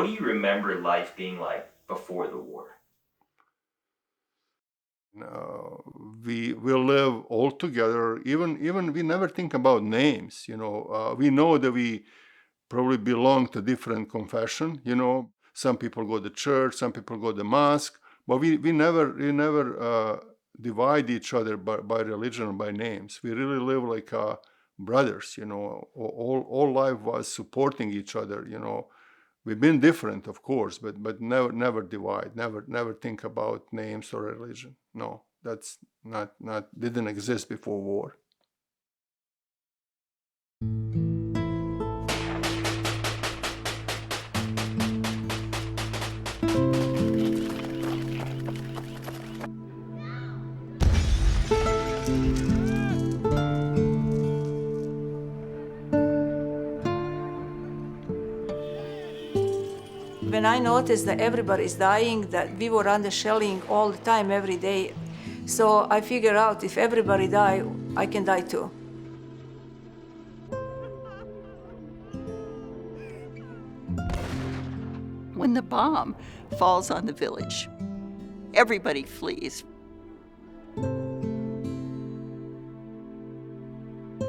do you remember life being like before the war? We live all together. Even we never think about names. We know that we probably belong to different confession. Some people go to church, some people go to mosque, but we never divide each other by religion or by names. We really live like brothers. All life was supporting each other. We've been different, of course, but never divide, never think about names or religion. No, that's not didn't exist before war. When I noticed that everybody's dying, that we were under shelling all the time, every day, so I figured out if everybody die, I can die too. When the bomb falls on the village, everybody flees.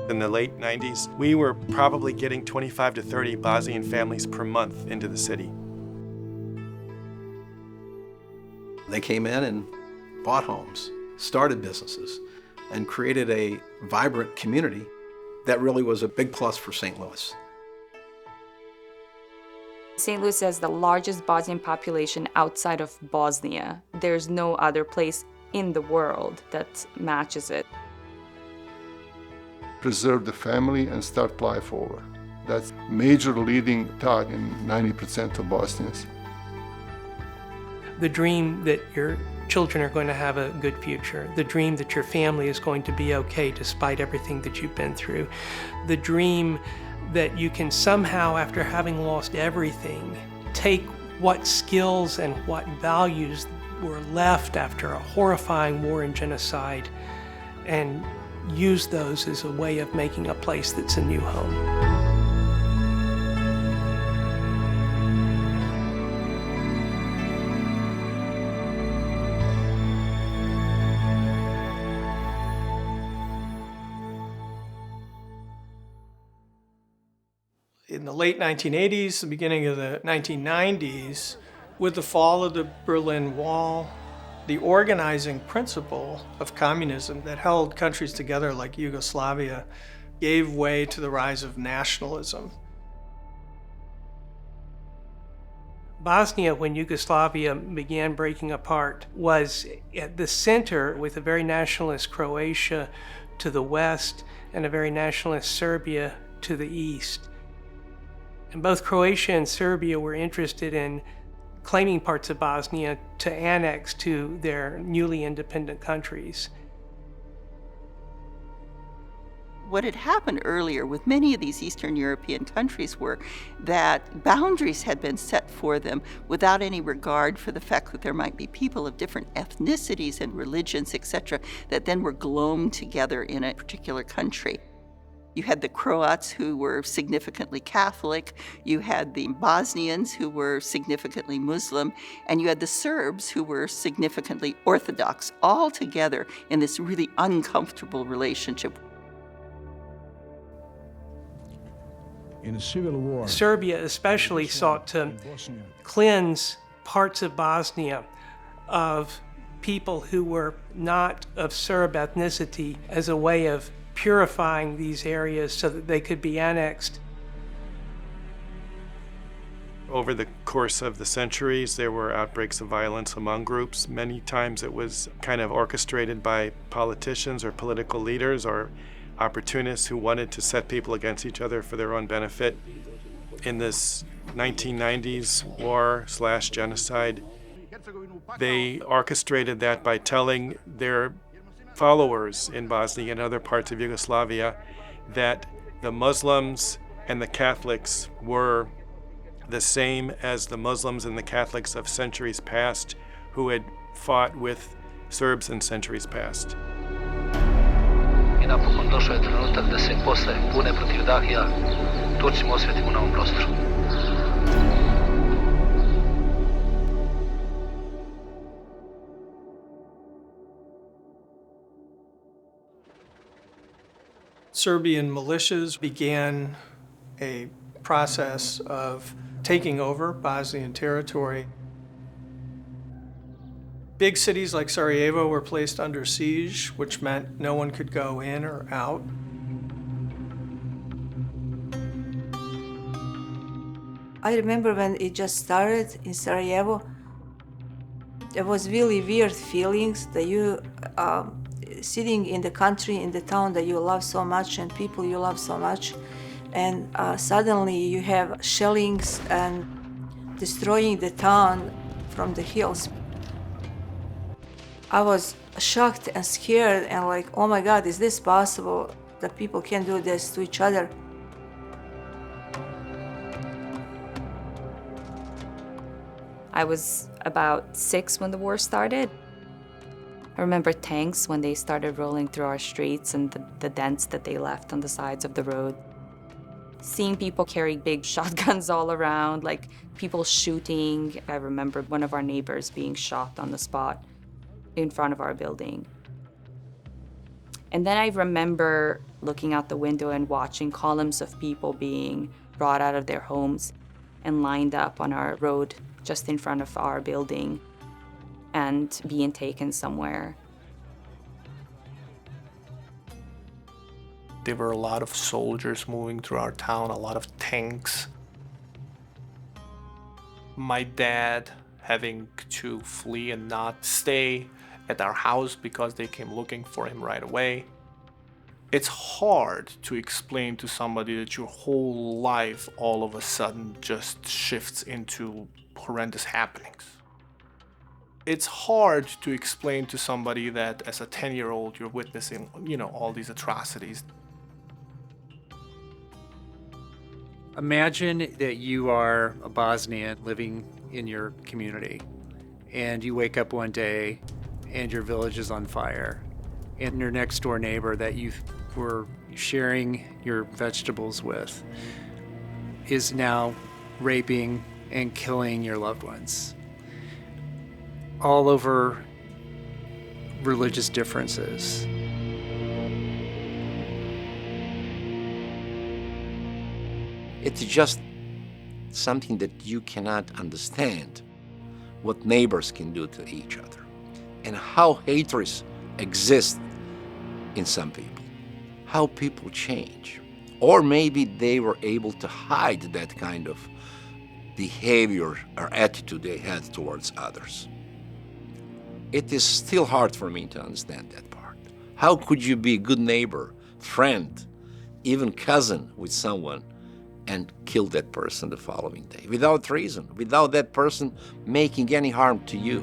In the late 90s, we were probably getting 25 to 30 Bosnian families per month into the city. They came in and bought homes, started businesses, and created a vibrant community that really was a big plus for St. Louis. St. Louis has the largest Bosnian population outside of Bosnia. There's no other place in the world that matches it. Preserve the family and start life over. That's major leading thought in 90% of Bosnians. The dream that your children are going to have a good future, the dream that your family is going to be okay despite everything that you've been through, the dream that you can somehow, after having lost everything, take what skills and what values were left after a horrifying war and genocide and use those as a way of making a place that's a new home. In the late 1980s, the beginning of the 1990s, with the fall of the Berlin Wall, the organizing principle of communism that held countries together like Yugoslavia gave way to the rise of nationalism. Bosnia, when Yugoslavia began breaking apart, was at the center with a very nationalist Croatia to the west and a very nationalist Serbia to the east. And both Croatia and Serbia were interested in claiming parts of Bosnia to annex to their newly independent countries. What had happened earlier with many of these Eastern European countries were that boundaries had been set for them without any regard for the fact that there might be people of different ethnicities and religions, etc., that then were glommed together in a particular country. You had the Croats who were significantly Catholic, you had the Bosnians who were significantly Muslim, and you had the Serbs who were significantly Orthodox, all together in this really uncomfortable relationship. In a civil war, Serbia especially sought to cleanse parts of Bosnia of people who were not of Serb ethnicity as a way of purifying these areas so that they could be annexed. Over the course of the centuries, there were outbreaks of violence among groups. Many times it was kind of orchestrated by politicians or political leaders or opportunists who wanted to set people against each other for their own benefit. In this 1990s war/genocide, they orchestrated that by telling their followers in Bosnia and other parts of Yugoslavia that the Muslims and the Catholics were the same as the Muslims and the Catholics of centuries past who had fought with Serbs in centuries past. I napokon došao je trenutak da se posle bune protiv Dahija Turcima osvetimo na ovom prostoru. Serbian militias began a process of taking over Bosnian territory. Big cities like Sarajevo were placed under siege, which meant no one could go in or out. I remember when it just started in Sarajevo, there was really weird feelings that you sitting in the country, in the town that you love so much and people you love so much, and suddenly you have shellings and destroying the town from the hills. I was shocked and scared and like, oh my God, is this possible that people can do this to each other? I was about 6 when the war started. I remember tanks when they started rolling through our streets and the dents that they left on the sides of the road. Seeing people carry big shotguns all around, like people shooting. I remember one of our neighbors being shot on the spot in front of our building. And then I remember looking out the window and watching columns of people being brought out of their homes and lined up on our road just in front of our building and being taken somewhere. There were a lot of soldiers moving through our town, a lot of tanks. My dad having to flee and not stay at our house because they came looking for him right away. It's hard to explain to somebody that your whole life all of a sudden just shifts into horrendous happenings. It's hard to explain to somebody that as a 10-year-old you're witnessing, all these atrocities. Imagine that you are a Bosnian living in your community and you wake up one day and your village is on fire and your next door neighbor that you were sharing your vegetables with is now raping and killing your loved ones, all over religious differences. It's just something that you cannot understand, what neighbors can do to each other, and how hatred exists in some people, how people change. Or maybe they were able to hide that kind of behavior or attitude they had towards others. It is still hard for me to understand that part. How could you be a good neighbor, friend, even cousin with someone and kill that person the following day without reason, without that person making any harm to you?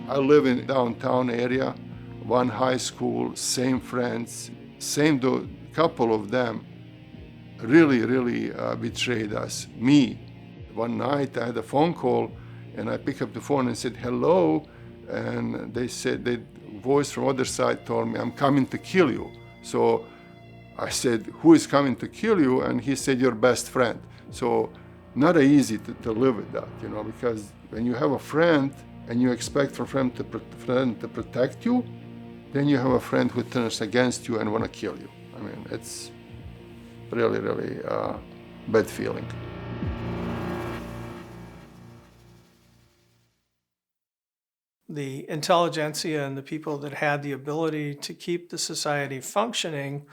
I live in downtown area, one high school, same friends, same couple of them really betrayed us, me. One night I had a phone call and I picked up the phone and said, hello, and they said, the voice from other side told me, I'm coming to kill you. So I said, who is coming to kill you? And he said, your best friend. So not easy to live with that, because when you have a friend and you expect for friend to protect you, then you have a friend who turns against you and want to kill you. I mean, it's really bad feeling. The intelligentsia and the people that had the ability to keep the society functioning,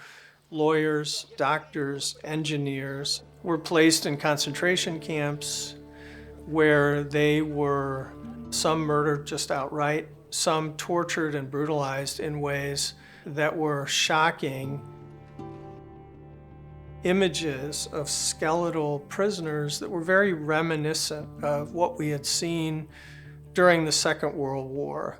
lawyers, doctors, engineers, were placed in concentration camps where they were, some murdered just outright, some tortured and brutalized in ways that were shocking. Images of skeletal prisoners that were very reminiscent of what we had seen during the Second World War.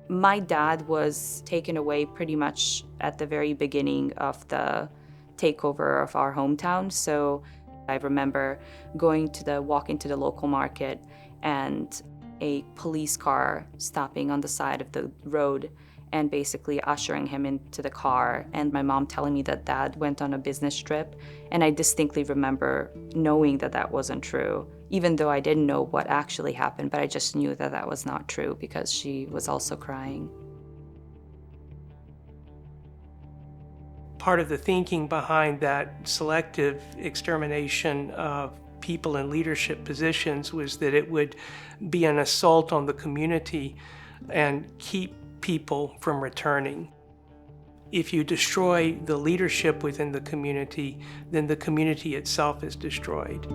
My dad was taken away pretty much at the very beginning of the takeover of our hometown. So I remember walking to the local market and a police car stopping on the side of the road and basically ushering him into the car, and my mom telling me that Dad went on a business trip. And I distinctly remember knowing that that wasn't true, even though I didn't know what actually happened, but I just knew that that was not true because she was also crying. Part of the thinking behind that selective extermination of people in leadership positions was that it would be an assault on the community and keep people from returning. If you destroy the leadership within the community, then the community itself is destroyed.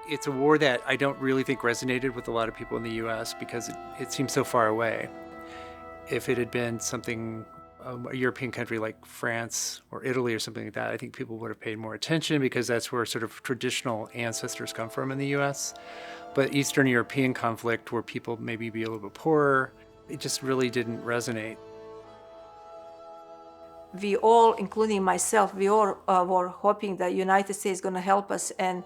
It's a war that I don't really think resonated with a lot of people in the U.S. because it seems so far away. If it had been something, a European country like France or Italy or something like that, I think people would have paid more attention because that's where sort of traditional ancestors come from in the U.S. But Eastern European conflict, where people maybe be a little bit poorer, it just really didn't resonate. We all, including myself, we all were hoping that United States is going to help us and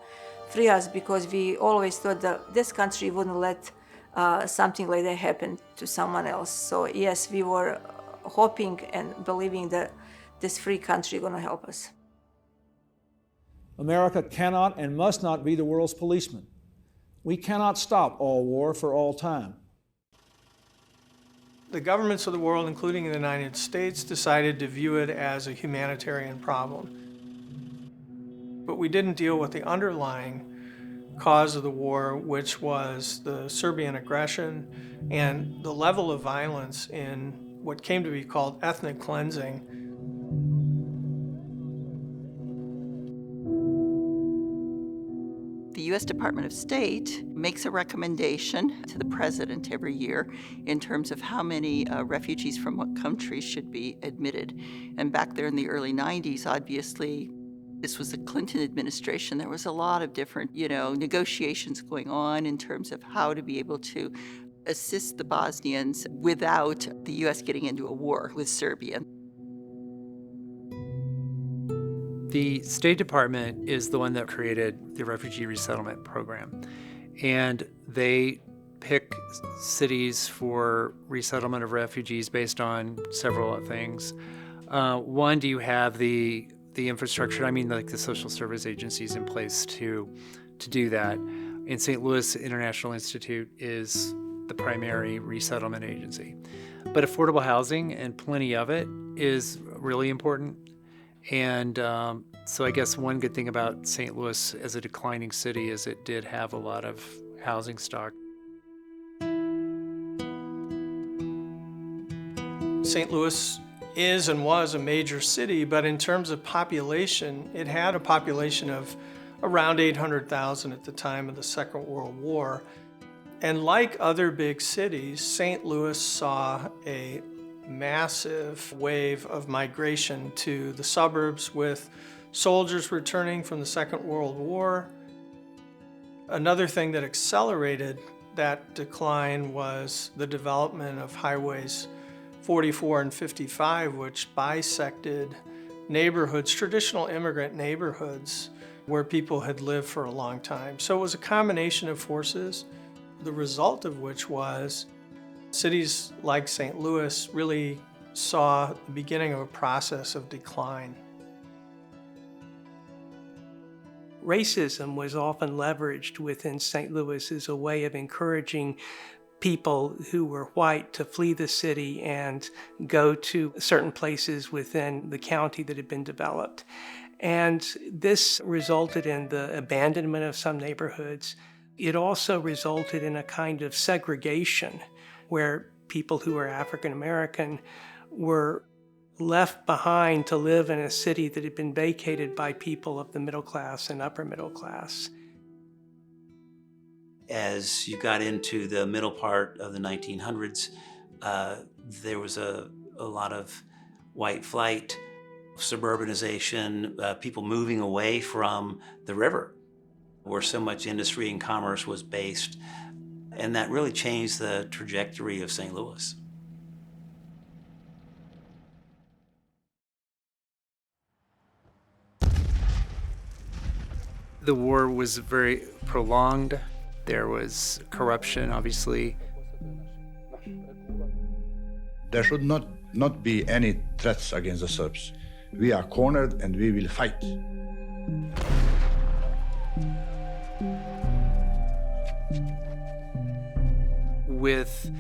free us, because we always thought that this country wouldn't let something like that happen to someone else. So yes, we were hoping and believing that this free country is going to help us. America cannot and must not be the world's policeman. We cannot stop all war for all time. The governments of the world, including the United States, decided to view it as a humanitarian problem. But we didn't deal with the underlying cause of the war, which was the Serbian aggression and the level of violence in what came to be called ethnic cleansing. The U.S. Department of State makes a recommendation to the president every year in terms of how many refugees from what countries should be admitted. And back there in the early 90s, obviously, this was the Clinton administration. There was a lot of different, negotiations going on in terms of how to be able to assist the Bosnians without the U.S. getting into a war with Serbia. The State Department is the one that created the Refugee Resettlement Program. And they pick cities for resettlement of refugees based on several things. One, do you have the infrastructure, like the social service agencies in place to do that? And St. Louis International Institute is the primary resettlement agency. But affordable housing, and plenty of it, is really important. And so I guess one good thing about St. Louis as a declining city is it did have a lot of housing stock. St. Louis is and was a major city, but in terms of population, it had a population of around 800,000 at the time of the Second World War. And like other big cities, St. Louis saw a massive wave of migration to the suburbs with soldiers returning from the Second World War. Another thing that accelerated that decline was the development of highways 44 and 55, which bisected neighborhoods, traditional immigrant neighborhoods, where people had lived for a long time. So it was a combination of forces, the result of which was cities like St. Louis really saw the beginning of a process of decline. Racism was often leveraged within St. Louis as a way of encouraging people who were white to flee the city and go to certain places within the county that had been developed. And this resulted in the abandonment of some neighborhoods. It also resulted in a kind of segregation where people who were African American were left behind to live in a city that had been vacated by people of the middle class and upper middle class. As you got into the middle part of the 1900s, there was a lot of white flight, suburbanization, people moving away from the river where so much industry and commerce was based. And that really changed the trajectory of St. Louis. The war was very prolonged. There was corruption, obviously. There should not be any threats against the Serbs. We are cornered and we will fight. With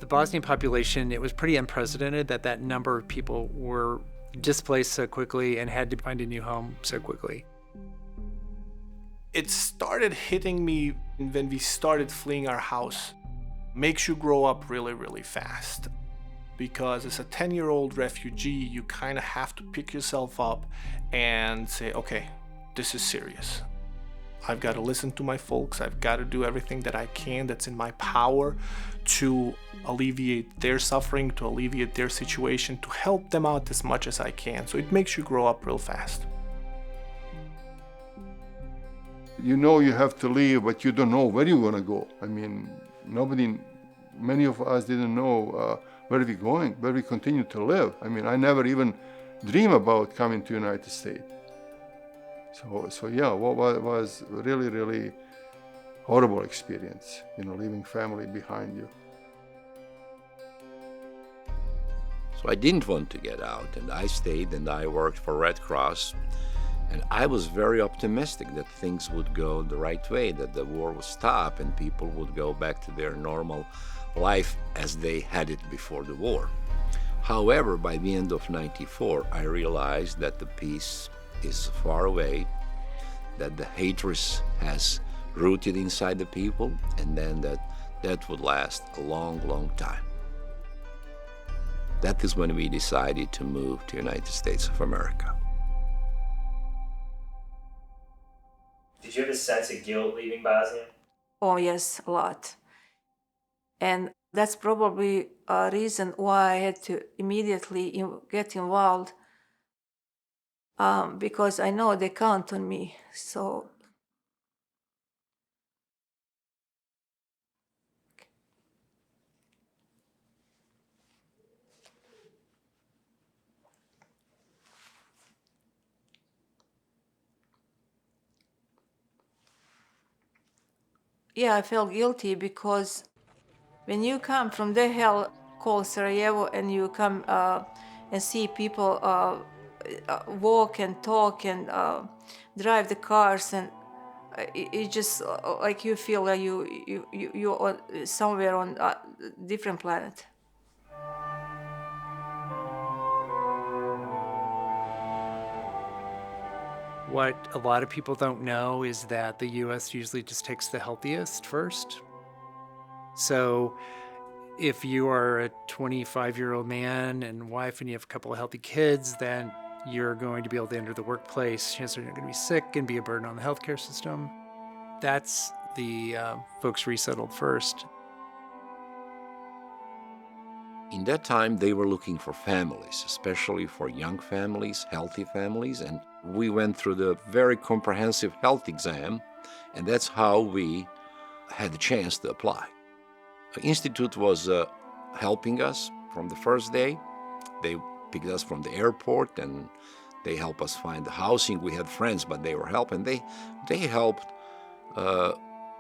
the Bosnian population, it was pretty unprecedented that that number of people were displaced so quickly and had to find a new home so quickly. It started hitting me when we started fleeing our house. Makes you grow up really, really fast. Because as a 10-year-old refugee, you kind of have to pick yourself up and say, okay, this is serious. I've got to listen to my folks. I've got to do everything that I can that's in my power to alleviate their suffering, to alleviate their situation, to help them out as much as I can. So it makes you grow up real fast. You know you have to leave, but you don't know where you're going to go. I mean, many of us didn't know where we're going, where we continue to live. I mean, I never even dream about coming to United States. So yeah, what was really, really horrible experience, leaving family behind you. So I didn't want to get out, and I stayed and I worked for Red Cross. And I was very optimistic that things would go the right way, that the war would stop and people would go back to their normal life as they had it before the war. However, by the end of '94, I realized that the peace is far away, that the hatred has rooted inside the people, and then that would last a long, long time. That is when we decided to move to the United States of America. Did you have a sense of guilt leaving Bosnia? Oh, yes, a lot. And that's probably a reason why I had to immediately get involved, because I know they count on me. So yeah, I felt guilty because when you come from the hell called Sarajevo and you come and see people walk and talk and drive the cars, and it just like you feel like you're somewhere on a different planet. What a lot of people don't know is that the U.S. usually just takes the healthiest first. So if you are a 25-year-old man and wife and you have a couple of healthy kids, then you're going to be able to enter the workplace. Chances are you're going to be sick and be a burden on the healthcare system. That's the folks resettled first. In that time, they were looking for families, especially for young families, healthy families, and we went through the very comprehensive health exam, and that's how we had the chance to apply. The Institute was helping us from the first day. They picked us from the airport, and they helped us find the housing. We had friends, but they were helping. They helped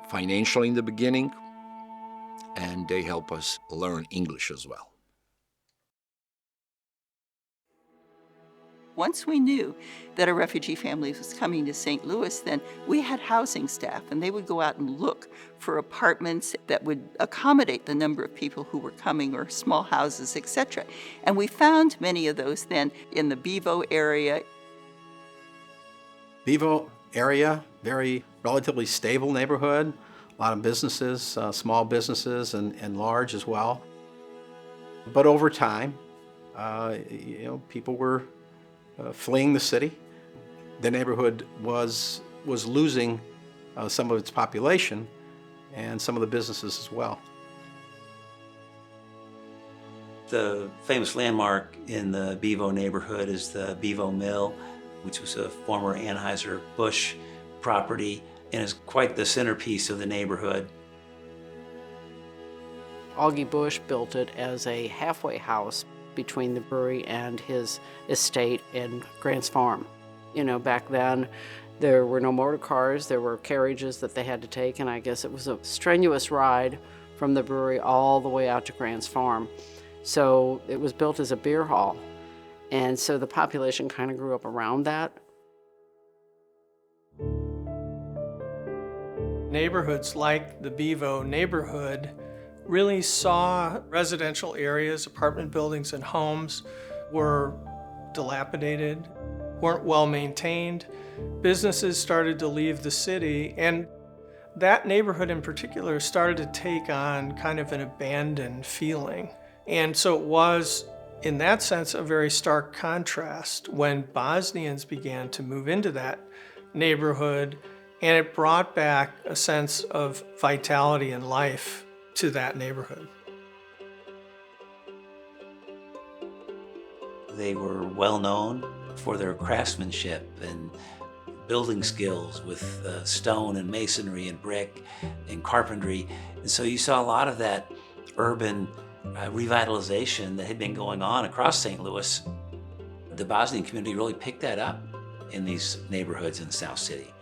financially in the beginning, and they helped us learn English as well. Once we knew that a refugee family was coming to St. Louis, then we had housing staff, and they would go out and look for apartments that would accommodate the number of people who were coming, or small houses, etc. And we found many of those then in the Bevo area. Bevo area, very relatively stable neighborhood, a lot of businesses, small businesses and large as well. But over time, people were fleeing the city. The neighborhood was losing some of its population and some of the businesses as well. The famous landmark in the Bevo neighborhood is the Bevo Mill, which was a former Anheuser-Busch property and is quite the centerpiece of the neighborhood. Augie Busch built it as a halfway house between the brewery and his estate in Grants Farm. You know, back then there were no motor cars, there were carriages that they had to take, and I guess it was a strenuous ride from the brewery all the way out to Grants Farm. So it was built as a beer hall, and so the population kind of grew up around that. Neighborhoods like the Bevo neighborhood really saw residential areas, apartment buildings and homes were dilapidated, weren't well maintained. Businesses started to leave the city, and that neighborhood in particular started to take on kind of an abandoned feeling. And so it was, in that sense, a very stark contrast when Bosnians began to move into that neighborhood, and it brought back a sense of vitality and life to that neighborhood. They were well known for their craftsmanship and building skills with stone and masonry and brick and carpentry. And so you saw a lot of that urban revitalization that had been going on across St. Louis. The Bosnian community really picked that up in these neighborhoods in South City.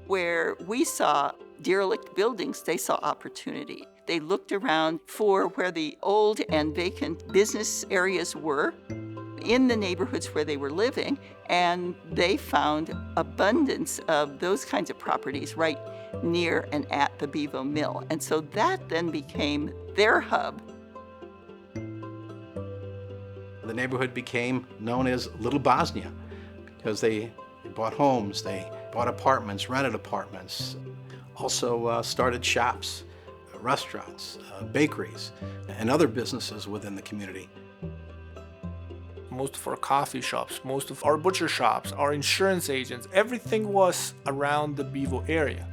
Where we saw derelict buildings, they saw opportunity. They looked around for where the old and vacant business areas were in the neighborhoods where they were living, and they found abundance of those kinds of properties right near and at the Bevo Mill. And so that then became their hub. The neighborhood became known as Little Bosnia because they bought homes, they bought apartments, rented apartments, also started shops, restaurants, bakeries, and other businesses within the community. Most of our coffee shops, most of our butcher shops, our insurance agents, everything was around the Bevo area.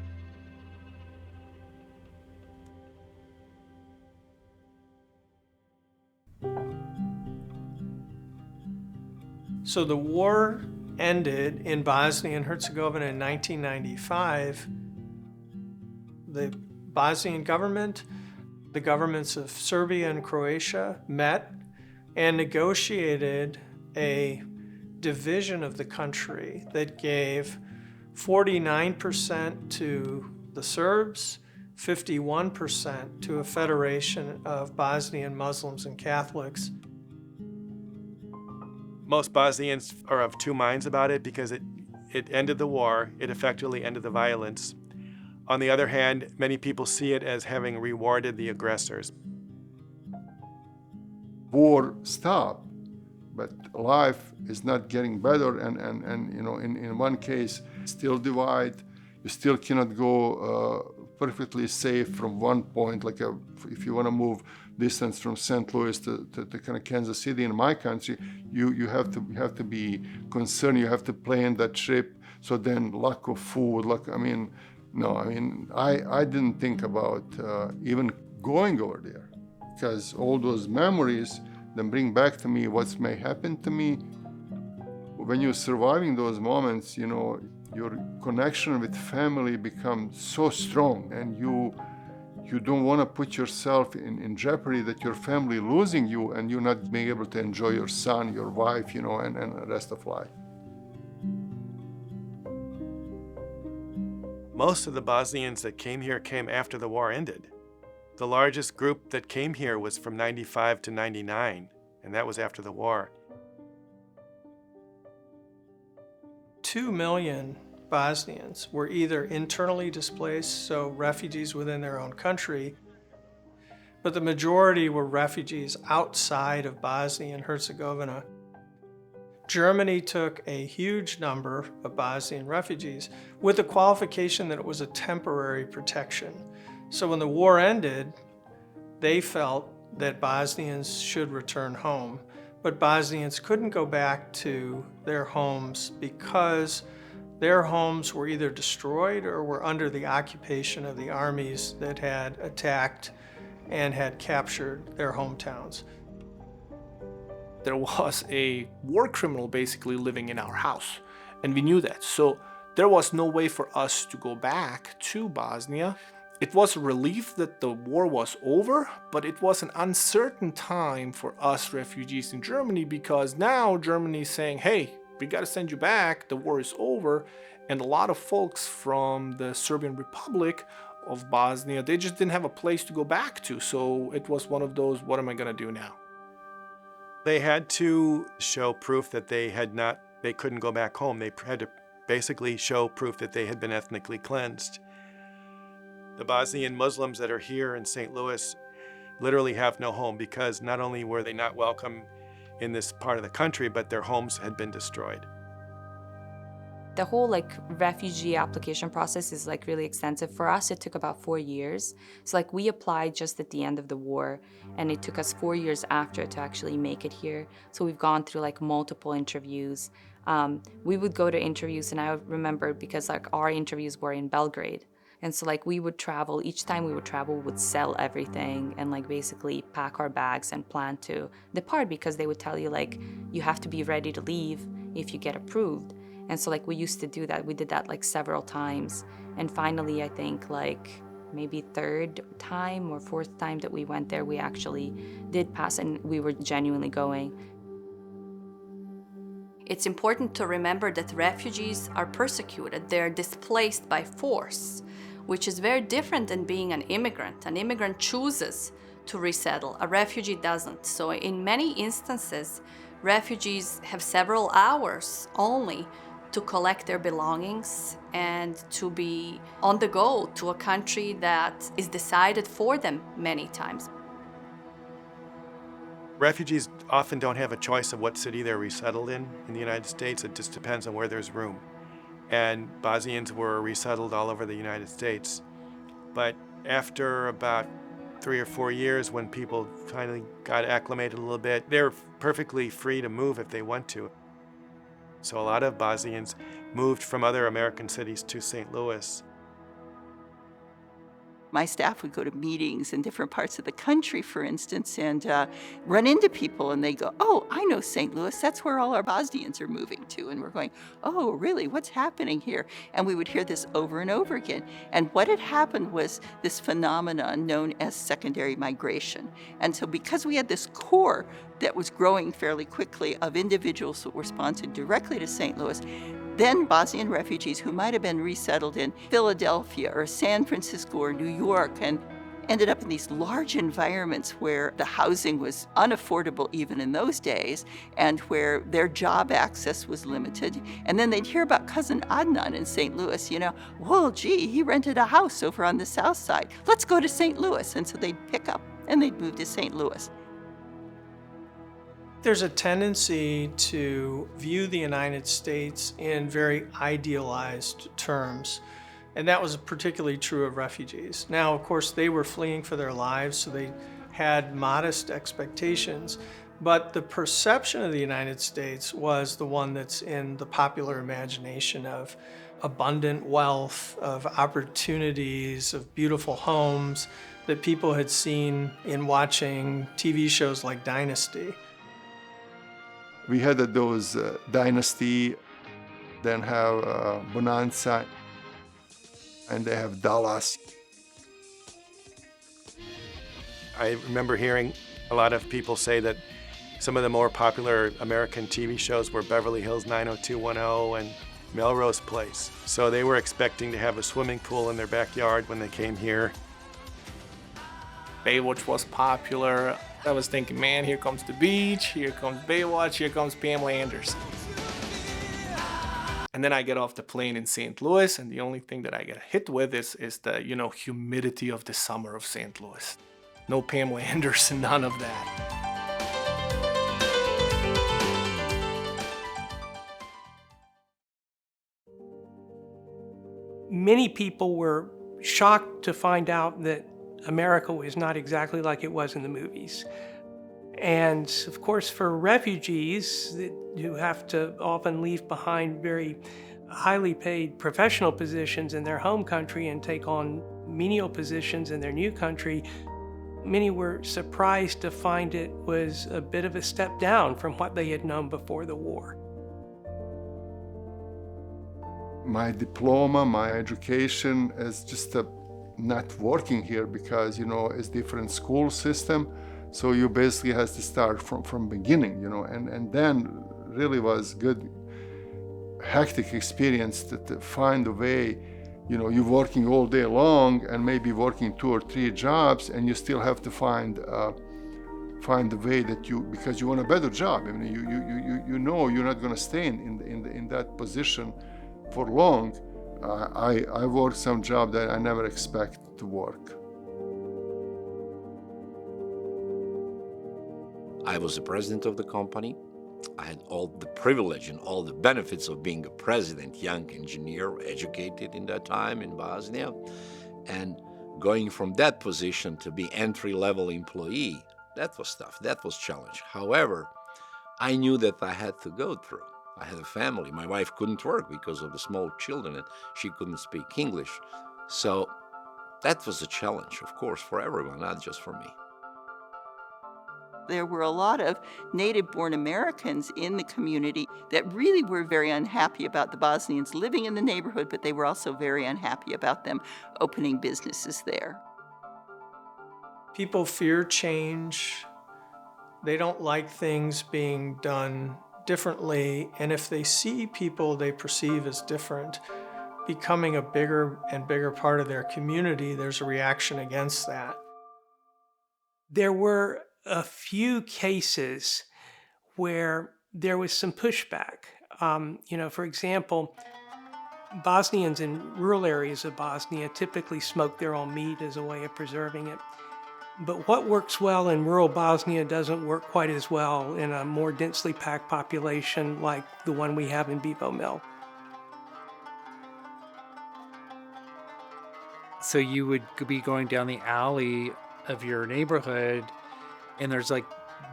So the war ended in Bosnia and Herzegovina in 1995. The Bosnian government, the governments of Serbia and Croatia met and negotiated a division of the country that gave 49% to the Serbs, 51% to a federation of Bosnian Muslims and Catholics. Most Bosnians are of two minds about it because it ended the war, it effectively ended the violence. On the other hand, many people see it as having rewarded the aggressors. War stopped, but life is not getting better, and you know, in one case, still divide. You still cannot go perfectly safe from one point, like if you want to move distance from St. Louis to kind of Kansas City in my country, you have to be concerned. You have to plan that trip. So then lack of food, I didn't think about even going over there, because all those memories then bring back to me what may happen to me. When you're surviving those moments, you know, your connection with family becomes so strong, and you don't want to put yourself in jeopardy that your family losing you and you not being able to enjoy your son, your wife, you know, and the rest of life. Most of the Bosnians that came here came after the war ended. The largest group that came here was from 95 to 99, and that was after the war. 2 million Bosnians were either internally displaced, so refugees within their own country, but the majority were refugees outside of Bosnia and Herzegovina. Germany took a huge number of Bosnian refugees with the qualification that it was a temporary protection. So when the war ended, they felt that Bosnians should return home, but Bosnians couldn't go back to their homes because their homes were either destroyed or were under the occupation of the armies that had attacked and had captured their hometowns. There was a war criminal basically living in our house, and we knew that. So there was no way for us to go back to Bosnia. It was a relief that the war was over, but it was an uncertain time for us refugees in Germany, because now Germany is saying, hey, we got to send you back, the war is over. And a lot of folks from the Serbian Republic of Bosnia, they just didn't have a place to go back to. So it was one of those, what am I going to do now? They had to show proof that they couldn't go back home. They had to basically show proof that they had been ethnically cleansed. The Bosnian Muslims that are here in St. Louis literally have no home, because not only were they not welcome in this part of the country, but their homes had been destroyed. The whole refugee application process is really extensive. For us, it took about 4 years. So we applied just at the end of the war, and it took us 4 years after to actually make it here. So we've gone through multiple interviews. We would go to interviews, and I remember because our interviews were in Belgrade. And so we would travel, each time we would travel, we would sell everything and basically pack our bags and plan to depart, because they would tell you you have to be ready to leave if you get approved. And so we used to do that. We did that several times. And finally, I think maybe third time or fourth time that we went there, we actually did pass, and we were genuinely going. It's important to remember that refugees are persecuted. They're displaced by force, which is very different than being an immigrant. An immigrant chooses to resettle. A refugee doesn't. So in many instances, refugees have several hours only to collect their belongings and to be on the go to a country that is decided for them many times. Refugees often don't have a choice of what city they're resettled in the United States. It just depends on where there's room. And Bosnians were resettled all over the United States. But after about 3 or 4 years, when people finally got acclimated a little bit, they're perfectly free to move if they want to. So a lot of Bosnians moved from other American cities to St. Louis. My staff would go to meetings in different parts of the country, for instance, and run into people, and they go, oh, I know St. Louis, that's where all our Bosnians are moving to. And we're going, oh, really, what's happening here? And we would hear this over and over again. And what had happened was this phenomenon known as secondary migration. And so because we had this core that was growing fairly quickly of individuals who were sponsored directly to St. Louis, then Bosnian refugees who might have been resettled in Philadelphia or San Francisco or New York and ended up in these large environments where the housing was unaffordable even in those days and where their job access was limited. And then they'd hear about cousin Adnan in St. Louis, well, gee, he rented a house over on the south side. Let's go to St. Louis. And so they'd pick up and they'd move to St. Louis. There's a tendency to view the United States in very idealized terms, and that was particularly true of refugees. Now, of course, they were fleeing for their lives, so they had modest expectations, but the perception of the United States was the one that's in the popular imagination of abundant wealth, of opportunities, of beautiful homes that people had seen in watching TV shows like Dynasty. We had those Dynasty, then have Bonanza, and they have Dallas. I remember hearing a lot of people say that some of the more popular American TV shows were Beverly Hills 90210 and Melrose Place. So they were expecting to have a swimming pool in their backyard when they came here. Baywatch was popular. I was thinking, man, here comes the beach, here comes Baywatch, here comes Pamela Anderson. And then I get off the plane in St. Louis, and the only thing that I get hit with is the, humidity of the summer of St. Louis. No Pamela Anderson, none of that. Many people were shocked to find out that America was not exactly like it was in the movies. And of course, for refugees who have to often leave behind very highly paid professional positions in their home country and take on menial positions in their new country, Many were surprised to find it was a bit of a step down from what they had known before the war. My diploma, my education is just not working here because, it's different school system. So you basically has to start from beginning, and then really was good, hectic experience to find a way. You're working all day long and maybe working 2 or 3 jobs, and you still have to find a way that because you want a better job. I mean, you're not going to stay in that position for long. I worked some job that I never expect to work. I was the president of the company. I had all the privilege and all the benefits of being a president, young engineer, educated in that time in Bosnia. And going from that position to be entry-level employee, that was tough, that was challenge. However, I knew that I had to go through. I had a family. My wife couldn't work because of the small children and she couldn't speak English. So that was a challenge, of course, for everyone, not just for me. There were a lot of native-born Americans in the community that really were very unhappy about the Bosnians living in the neighborhood, but they were also very unhappy about them opening businesses there. People fear change. They don't like things being done differently, and if they see people they perceive as different becoming a bigger and bigger part of their community, there's a reaction against that. There were a few cases where there was some pushback. For example, Bosnians in rural areas of Bosnia typically smoke their own meat as a way of preserving it. But what works well in rural Bosnia doesn't work quite as well in a more densely packed population like the one we have in Bevo Mill. So you would be going down the alley of your neighborhood and there's like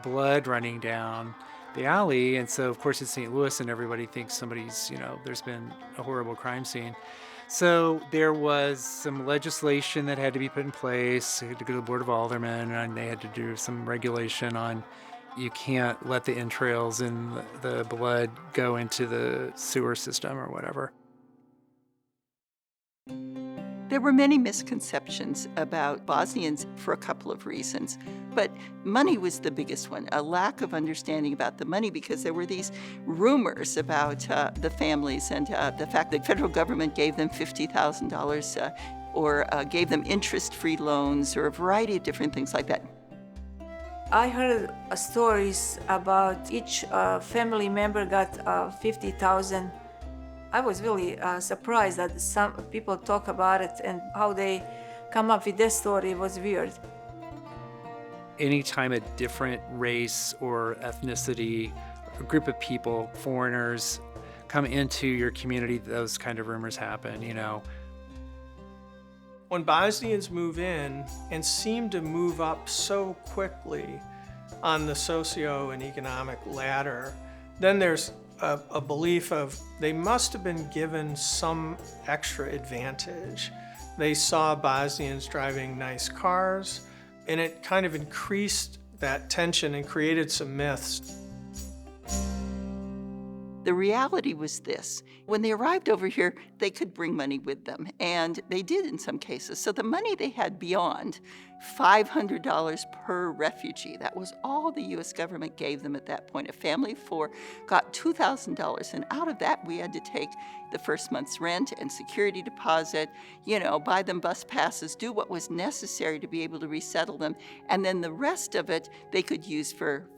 blood running down the alley. And so, of course, it's St. Louis and everybody thinks somebody's, there's been a horrible crime scene. So there was some legislation that had to be put in place. They had to go to the Board of Aldermen and they had to do some regulation on you can't let the entrails and the blood go into the sewer system or whatever. There were many misconceptions about Bosnians for a couple of reasons, but money was the biggest one, a lack of understanding about the money because there were these rumors about the families and the fact that the federal government gave them $50,000 or gave them interest-free loans or a variety of different things like that. I heard stories about each family member got 50,000. I was really surprised that some people talk about it and how they come up with this story was weird. Anytime a different race or ethnicity, a group of people, foreigners, come into your community, those kind of rumors happen, When Bosnians move in and seem to move up so quickly on the socio and economic ladder, then there's a belief of they must have been given some extra advantage. They saw Bosnians driving nice cars, and it kind of increased that tension and created some myths. The reality was this. When they arrived over here, they could bring money with them, and they did in some cases. So the money they had beyond $500 per refugee, that was all the U.S. government gave them at that point. A family of 4 got $2,000, and out of that we had to take the first month's rent and security deposit, buy them bus passes, do what was necessary to be able to resettle them, and then the rest of it they could use for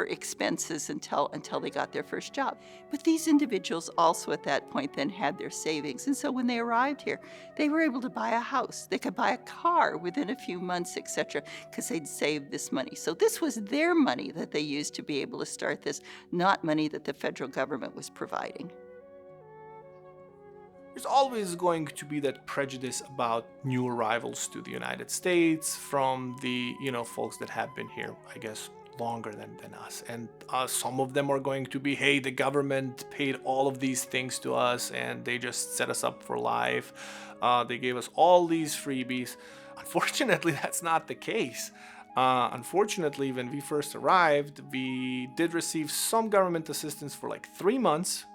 expenses until they got their first job. But these individuals also at that point then had their savings, and so when they arrived here, they were able to buy a house, they could buy a car within a few months, etc., because they'd saved this money. So this was their money that they used to be able to start this, not money that the federal government was providing. There's always going to be that prejudice about new arrivals to the United States from the, folks that have been here, I guess, longer than us. And some of them are going to be, hey, the government paid all of these things to us and they just set us up for life. They gave us all these freebies. Unfortunately, that's not the case. Unfortunately, when we first arrived, we did receive some government assistance for like 3 months.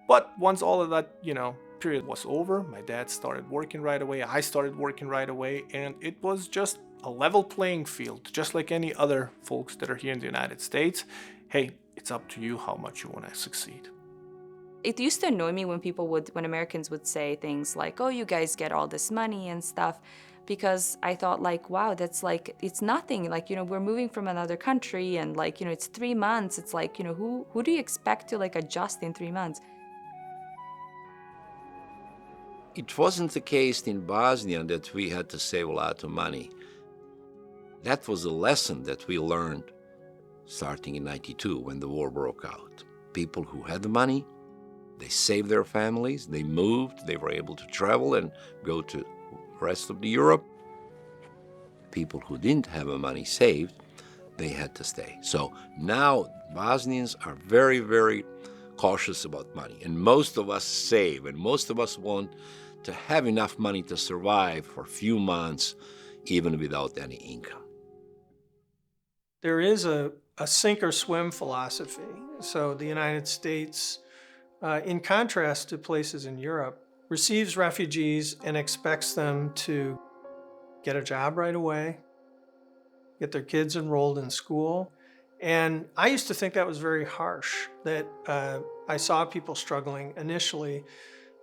But once all of that, period was over, my dad started working right away, I started working right away, and it was just a level playing field, just like any other folks that are here in the United States. Hey, it's up to you how much you want to succeed. It used to annoy me when Americans would say things like, oh, you guys get all this money and stuff, because I thought like, wow, that's like, it's nothing. Like, we're moving from another country and like, it's 3 months. It's like, who do you expect to like adjust in 3 months? It wasn't the case in Bosnia that we had to save a lot of money. That was a lesson that we learned starting in '92 when the war broke out. People who had the money, they saved their families, they moved, they were able to travel and go to the rest of Europe. People who didn't have the money saved, they had to stay. So now Bosnians are very, very cautious about money. And most of us save, and most of us want to have enough money to survive for a few months, even without any income. There is a sink or swim philosophy. So the United States, in contrast to places in Europe, receives refugees and expects them to get a job right away, get their kids enrolled in school. And I used to think that was very harsh, that I saw people struggling initially.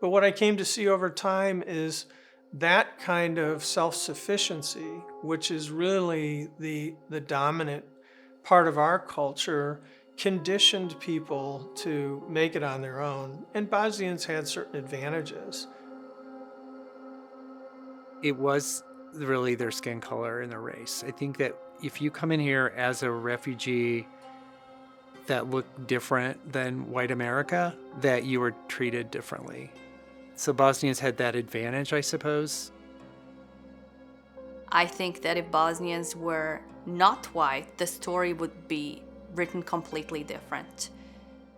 But what I came to see over time is that kind of self-sufficiency, which is really the dominant part of our culture, conditioned people to make it on their own. And Bosnians had certain advantages. It was really their skin color and their race. I think that if you come in here as a refugee that looked different than white America, that you were treated differently. So Bosnians had that advantage, I suppose. I think that if Bosnians were not white, the story would be written completely different.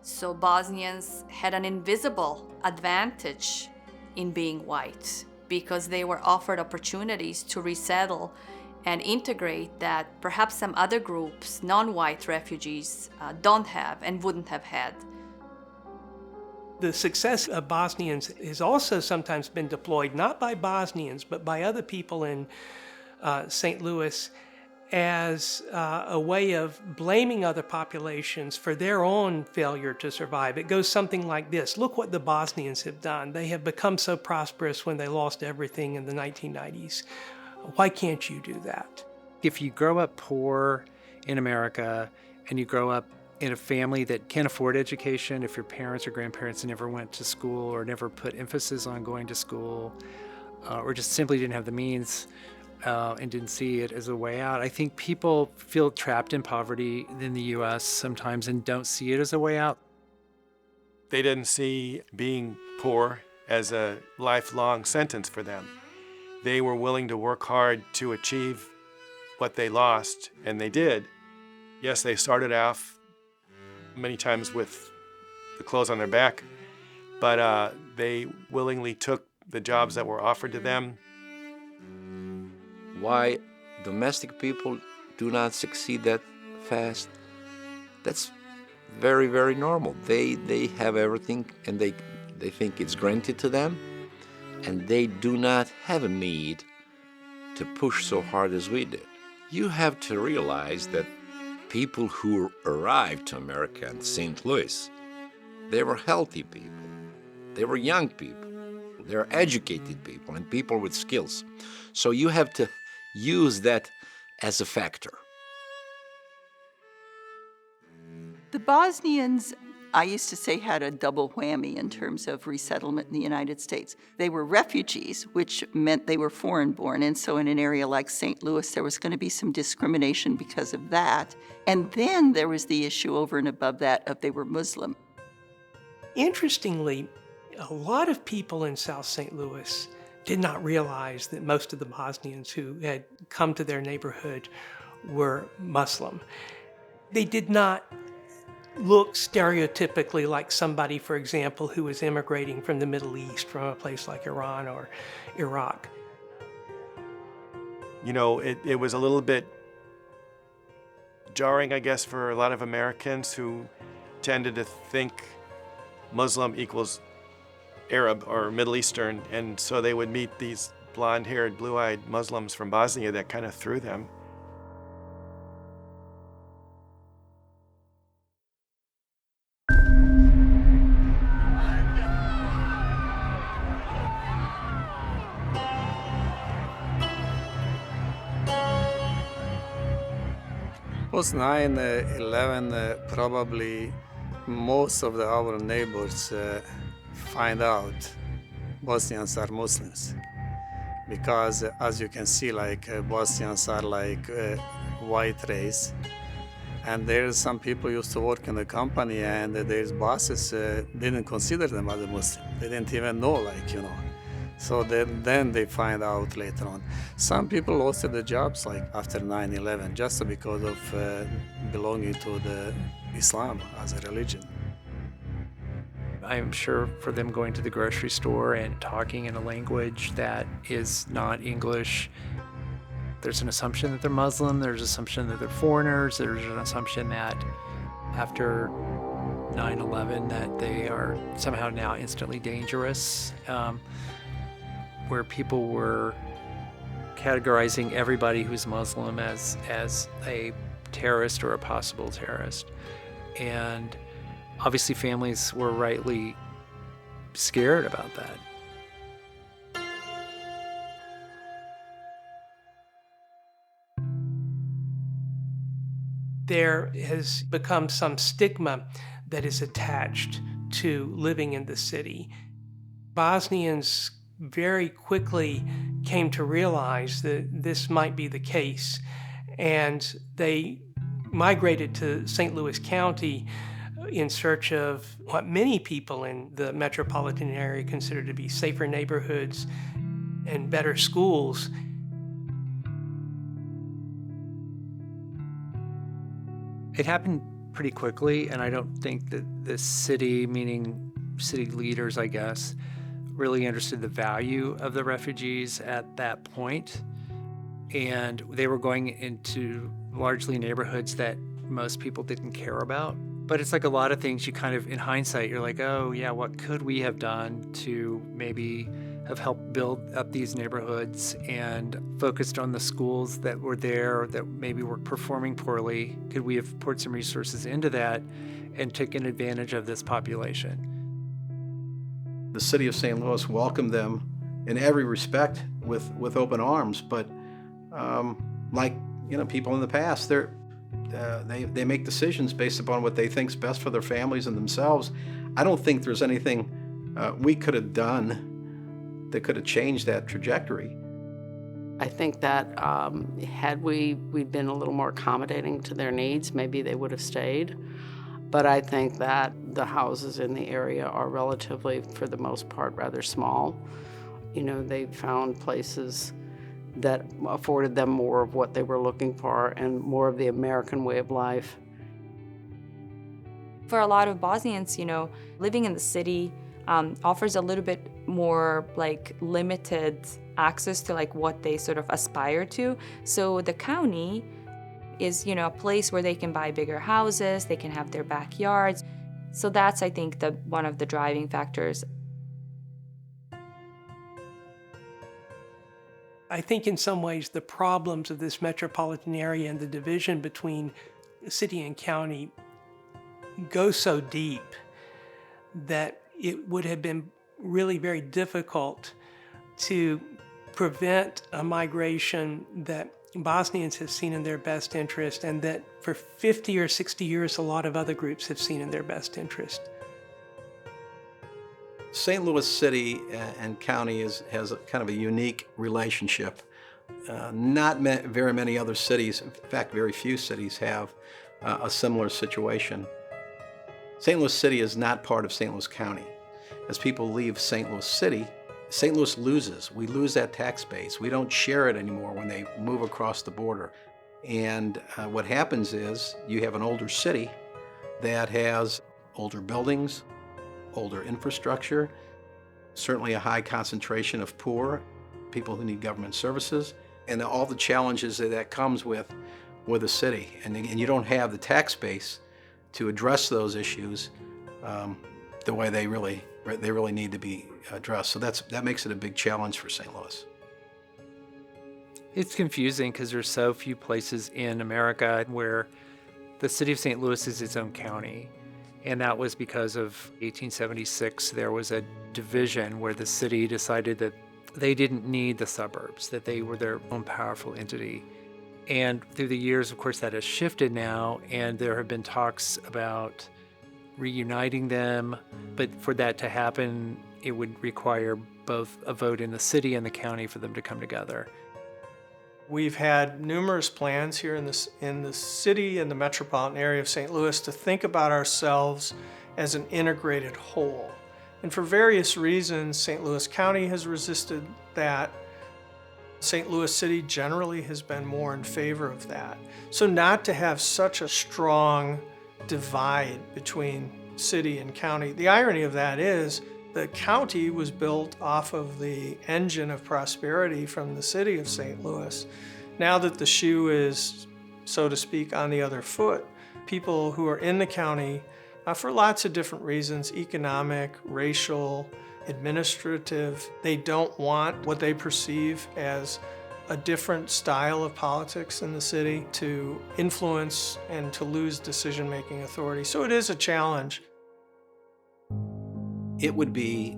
So Bosnians had an invisible advantage in being white because they were offered opportunities to resettle and integrate that perhaps some other groups, non-white refugees, don't have and wouldn't have had. The success of Bosnians has also sometimes been deployed, not by Bosnians, but by other people in St. Louis as a way of blaming other populations for their own failure to survive. It goes something like this. Look what the Bosnians have done. They have become so prosperous when they lost everything in the 1990s. Why can't you do that? If you grow up poor in America and you grow up in a family that can't afford education, if your parents or grandparents never went to school or never put emphasis on going to school, or just simply didn't have the means and didn't see it as a way out, I think people feel trapped in poverty in the U.S. sometimes and don't see it as a way out. They didn't see being poor as a lifelong sentence for them. They were willing to work hard to achieve what they lost, and they did. Yes, they started off many times with the clothes on their back, but they willingly took the jobs that were offered to them. Why domestic people do not succeed that fast, that's very, very normal. They have everything and they think it's granted to them, and they do not have a need to push so hard as we did. You have to realize that people who arrived to America and St. Louis, they were healthy people. They were young people. They were educated people and people with skills. So you have to use that as a factor. The Bosnians, I used to say, had a double whammy in terms of resettlement in the United States. They were refugees, which meant they were foreign-born, and so in an area like St. Louis, there was going to be some discrimination because of that. And then there was the issue over and above that of they were Muslim. Interestingly, a lot of people in South St. Louis did not realize that most of the Bosnians who had come to their neighborhood were Muslim. They did not look stereotypically like somebody, for example, who was immigrating from the Middle East, from a place like Iran or Iraq. You know, it was a little bit jarring, I guess, for a lot of Americans who tended to think Muslim equals Arab or Middle Eastern, and so they would meet these blonde-haired, blue-eyed Muslims from Bosnia that kind of threw them. Post 9/11, probably most of our neighbors find out Bosnians are Muslims, because as you can see, like Bosnians are like white race, and there's some people used to work in the company, and their bosses didn't consider them as a Muslim. They didn't even know, like, you know. So then they find out later on. Some people lost their jobs like after 9/11 just because of belonging to the Islam as a religion. I'm sure for them going to the grocery store and talking in a language that is not English, there's an assumption that they're Muslim, there's an assumption that they're foreigners, there's an assumption that after 9/11 that they are somehow now instantly dangerous, where people were categorizing everybody who's Muslim as a terrorist or a possible terrorist. And obviously families were rightly scared about that. There has become some stigma that is attached to living in the city. Bosnians very quickly came to realize that this might be the case, and they migrated to St. Louis County in search of what many people in the metropolitan area consider to be safer neighborhoods and better schools. It happened pretty quickly, and I don't think that the city, meaning city leaders, I guess, really understood the value of the refugees at that point. And they were going into largely neighborhoods that most people didn't care about. But it's like a lot of things you kind of, in hindsight, you're like, oh yeah, what could we have done to maybe have helped build up these neighborhoods and focused on the schools that were there that maybe were performing poorly? Could we have poured some resources into that and taken advantage of this population? The city of St. Louis welcomed them in every respect with open arms, but like, you know, people in the past, they make decisions based upon what they think's best for their families and themselves. I don't think there's anything we could have done that could have changed that trajectory. I think that had we'd been a little more accommodating to their needs, maybe they would have stayed. But I think that the houses in the area are relatively, for the most part, rather small. You know, they found places that afforded them more of what they were looking for and more of the American way of life. For a lot of Bosnians, you know, living in the city offers a little bit more like limited access to like what they sort of aspire to. So the county is, you know, a place where they can buy bigger houses, they can have their backyards. So that's, I think, one of the driving factors. I think in some ways the problems of this metropolitan area and the division between city and county go so deep that it would have been really very difficult to prevent a migration that Bosnians have seen in their best interest and that for 50 or 60 years a lot of other groups have seen in their best interest. St. Louis City and County has a kind of a unique relationship. Not very many other cities, in fact, very few cities have a similar situation. St. Louis City is not part of St. Louis County. As people leave St. Louis City, St. Louis loses. We lose that tax base. We don't share it anymore when they move across the border. And what happens is you have an older city that has older buildings, older infrastructure, certainly a high concentration of poor, people who need government services, and all the challenges that comes with with the city, and you don't have the tax base to address those issues the way they really need to be addressed. So that makes it a big challenge for St. Louis. It's confusing because there's so few places in America where the city of St. Louis is its own county. And that was because of 1876. There was a division where the city decided that they didn't need the suburbs, that they were their own powerful entity. And through the years, of course, that has shifted now, and there have been talks about reuniting them. But for that to happen, it would require both a vote in the city and the county for them to come together. We've had numerous plans here in the city and the metropolitan area of St. Louis to think about ourselves as an integrated whole. And for various reasons, St. Louis County has resisted that. St. Louis City generally has been more in favor of that. So not to have such a strong divide between city and county. The irony of that is the county was built off of the engine of prosperity from the city of St. Louis. Now that the shoe is, so to speak, on the other foot, people who are in the county, for lots of different reasons, economic, racial, administrative, they don't want what they perceive as a different style of politics in the city to influence and to lose decision-making authority. So it is a challenge. It would be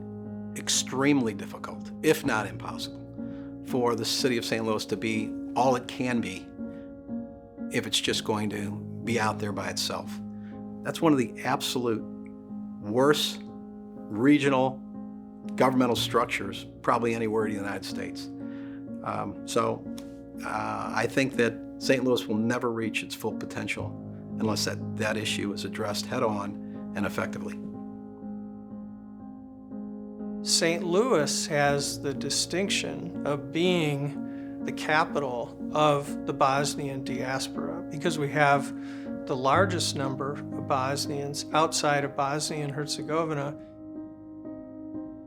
extremely difficult, if not impossible, for the city of St. Louis to be all it can be if it's just going to be out there by itself. That's one of the absolute worst regional governmental structures probably anywhere in the United States. I think that St. Louis will never reach its full potential unless that issue is addressed head-on and effectively. St. Louis has the distinction of being the capital of the Bosnian diaspora because we have the largest number of Bosnians outside of Bosnia and Herzegovina.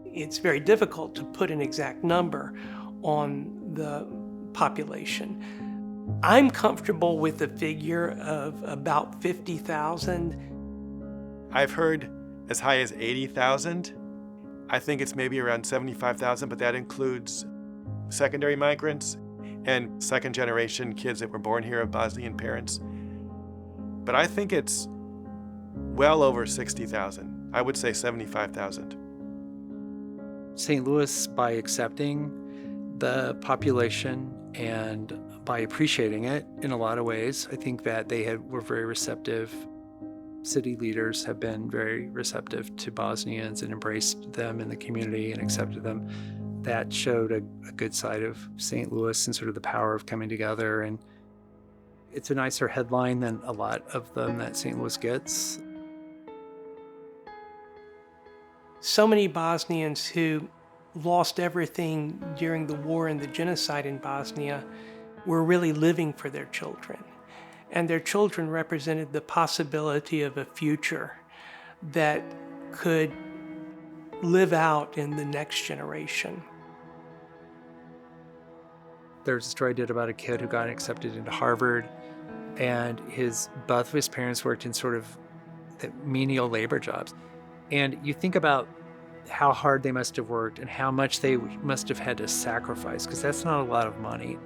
It's very difficult to put an exact number on the population. I'm comfortable with the figure of about 50,000. I've heard as high as 80,000. I think it's maybe around 75,000, but that includes secondary migrants and second-generation kids that were born here of Bosnian parents. But I think it's well over 60,000. I would say 75,000. St. Louis, by accepting the population and by appreciating it in a lot of ways, I think that they were very receptive. City leaders have been very receptive to Bosnians and embraced them in the community and accepted them. That showed a good side of St. Louis and sort of the power of coming together. And it's a nicer headline than a lot of them that St. Louis gets. So many Bosnians who lost everything during the war and the genocide in Bosnia were really living for their children. And their children represented the possibility of a future that could live out in the next generation. There's a story I did about a kid who got accepted into Harvard, and both of his parents worked in sort of menial labor jobs. And you think about how hard they must have worked and how much they must have had to sacrifice, because that's not a lot of money,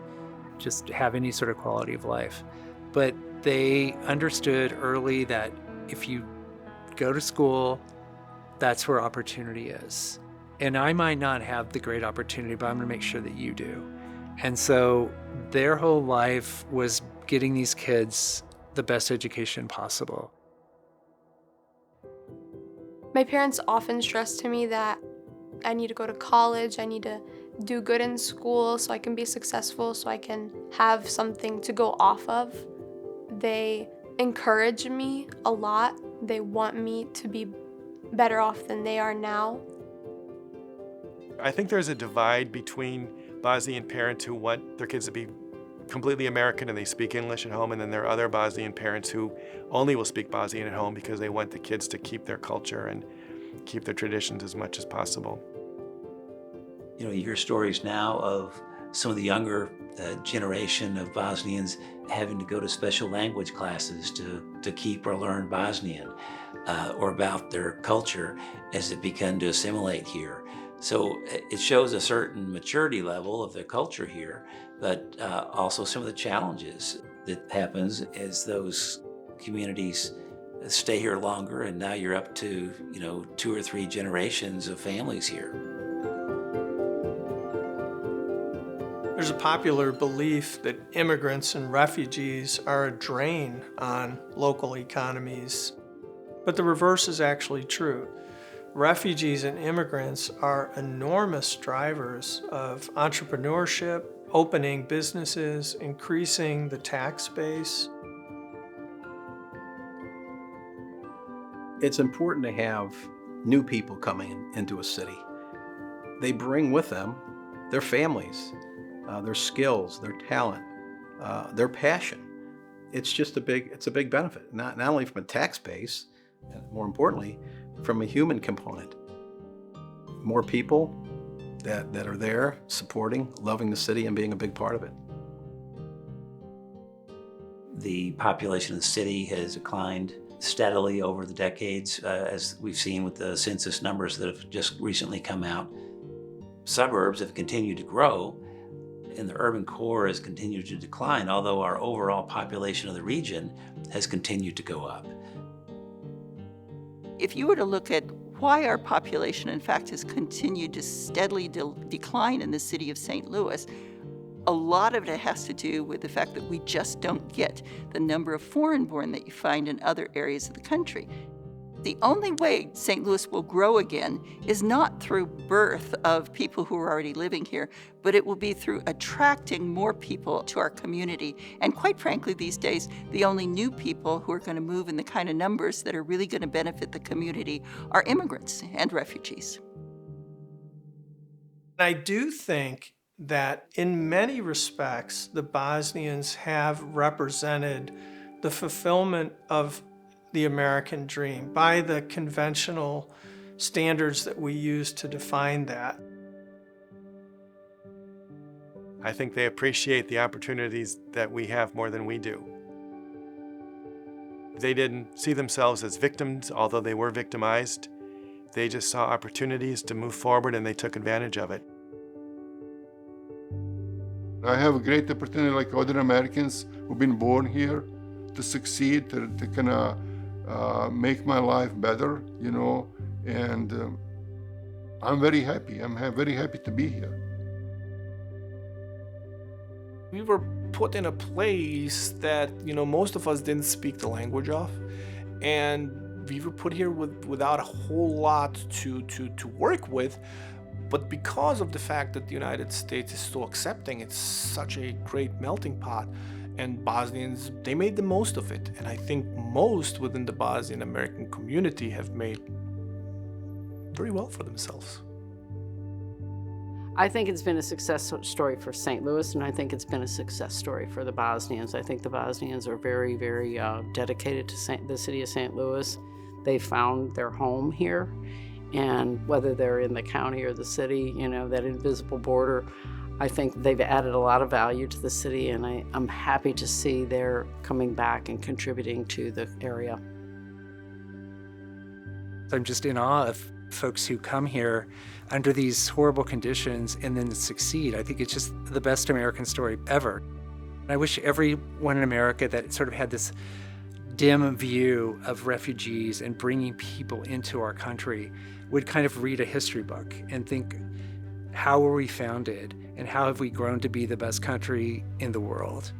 just to have any sort of quality of life. But they understood early that if you go to school, that's where opportunity is. And I might not have the great opportunity, but I'm going to make sure that you do. And so their whole life was getting these kids the best education possible. My parents often stress to me that I need to go to college, I need to do good in school so I can be successful, so I can have something to go off of. They encourage me a lot. They want me to be better off than they are now. I think there's a divide between Bosnian parents who want their kids to be completely American and they speak English at home, and then there are other Bosnian parents who only will speak Bosnian at home because they want the kids to keep their culture and keep their traditions as much as possible. You know, you hear stories now of some of the younger generation of Bosnians having to go to special language classes to keep or learn Bosnian or about their culture as it began to assimilate here. So it shows a certain maturity level of the culture here, but also some of the challenges that happens as those communities stay here longer, and now you're up to 2 or 3 generations of families here. There's a popular belief that immigrants and refugees are a drain on local economies, but the reverse is actually true. Refugees and immigrants are enormous drivers of entrepreneurship, opening businesses, increasing the tax base. It's important to have new people coming into a city. They bring with them their families, their skills, their talent, their passion. It's a big benefit, not only from a tax base, more importantly, from a human component. More people that are there supporting, loving the city, and being a big part of it. The population of the city has declined steadily over the decades, as we've seen with the census numbers that have just recently come out. Suburbs have continued to grow, and the urban core has continued to decline, although our overall population of the region has continued to go up. If you were to look at why our population, in fact, has continued to steadily decline in the city of St. Louis, a lot of it has to do with the fact that we just don't get the number of foreign-born that you find in other areas of the country. The only way St. Louis will grow again is not through birth of people who are already living here, but it will be through attracting more people to our community. And quite frankly, these days, the only new people who are going to move in the kind of numbers that are really going to benefit the community are immigrants and refugees. I do think that in many respects, the Bosnians have represented the fulfillment of the American dream by the conventional standards that we use to define that. I think they appreciate the opportunities that we have more than we do. They didn't see themselves as victims, although they were victimized. They just saw opportunities to move forward, and they took advantage of it. I have a great opportunity like other Americans who've been born here to succeed, to kind of make my life better, and I'm very happy. I'm very happy to be here. We were put in a place that, most of us didn't speak the language of, and we were put here without a whole lot to work with. But because of the fact that the United States is so accepting, it's such a great melting pot, and Bosnians, they made the most of it. And I think most within the Bosnian American community have made very well for themselves. I think it's been a success story for St. Louis, and I think it's been a success story for the Bosnians. I think the Bosnians are very, very dedicated to the city of St. Louis. They found their home here, and whether they're in the county or the city, that invisible border, I think they've added a lot of value to the city, and I'm happy to see they're coming back and contributing to the area. I'm just in awe of folks who come here under these horrible conditions and then succeed. I think it's just the best American story ever. I wish everyone in America that sort of had this dim view of refugees and bringing people into our country would kind of read a history book and think, how were we founded and how have we grown to be the best country in the world?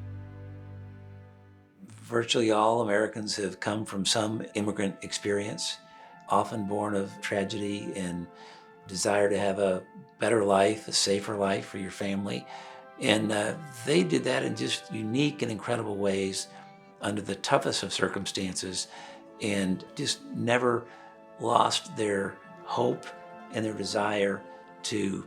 Virtually all Americans have come from some immigrant experience, often born of tragedy and desire to have a better life, a safer life for your family. And they did that in just unique and incredible ways under the toughest of circumstances, and just never lost their hope and their desire to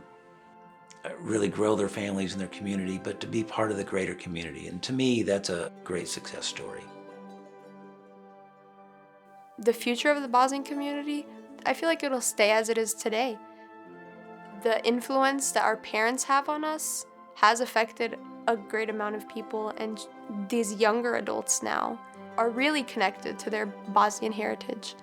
really grow their families and their community, but to be part of the greater community. And to me, that's a great success story. The future of the Bosnian community, I feel like it'll stay as it is today. The influence that our parents have on us has affected a great amount of people, and these younger adults now are really connected to their Bosnian heritage.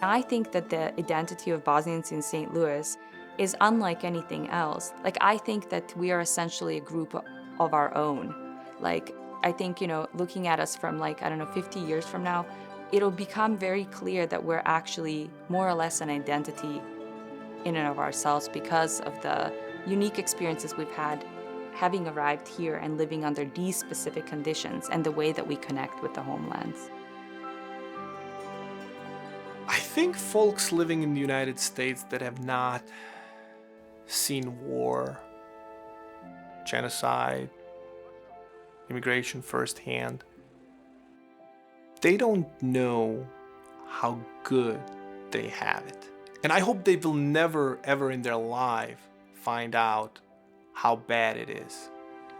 I think that the identity of Bosnians in St. Louis is unlike anything else. Like, I think that we are essentially a group of our own. Like, I think, looking at us from 50 years from now, it'll become very clear that we're actually more or less an identity in and of ourselves because of the unique experiences we've had having arrived here and living under these specific conditions and the way that we connect with the homelands. I think folks living in the United States that have not seen war, genocide, immigration firsthand, they don't know how good they have it. And I hope they will never, ever in their life find out how bad it is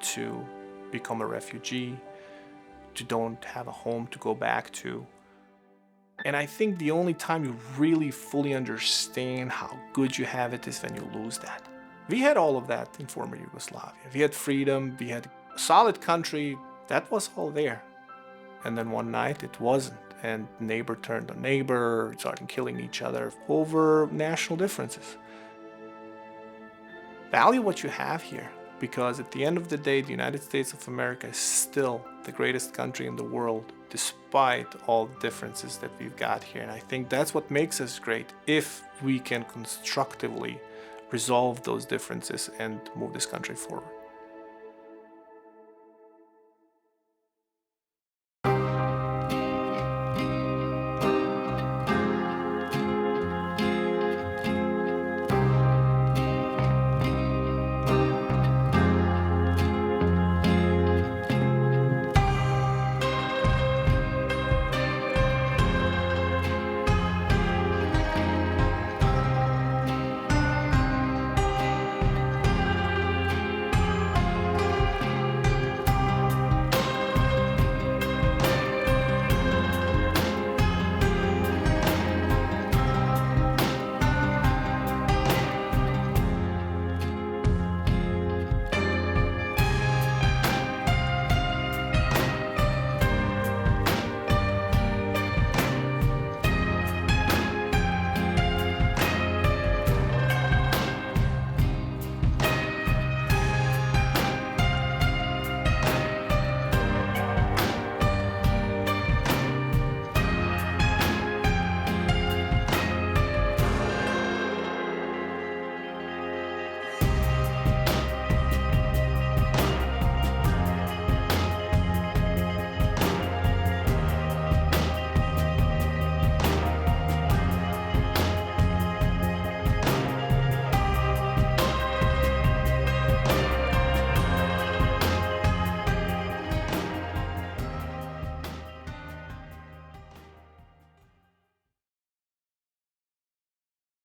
to become a refugee, to don't have a home to go back to. And I think the only time you really fully understand how good you have it is when you lose that. We had all of that in former Yugoslavia. We had freedom, we had a solid country, that was all there. And then one night it wasn't, and neighbor turned on neighbor, started killing each other over national differences. Value what you have here, because at the end of the day, the United States of America is still the greatest country in the world, despite all the differences that we've got here. And I think that's what makes us great, if we can constructively resolve those differences and move this country forward.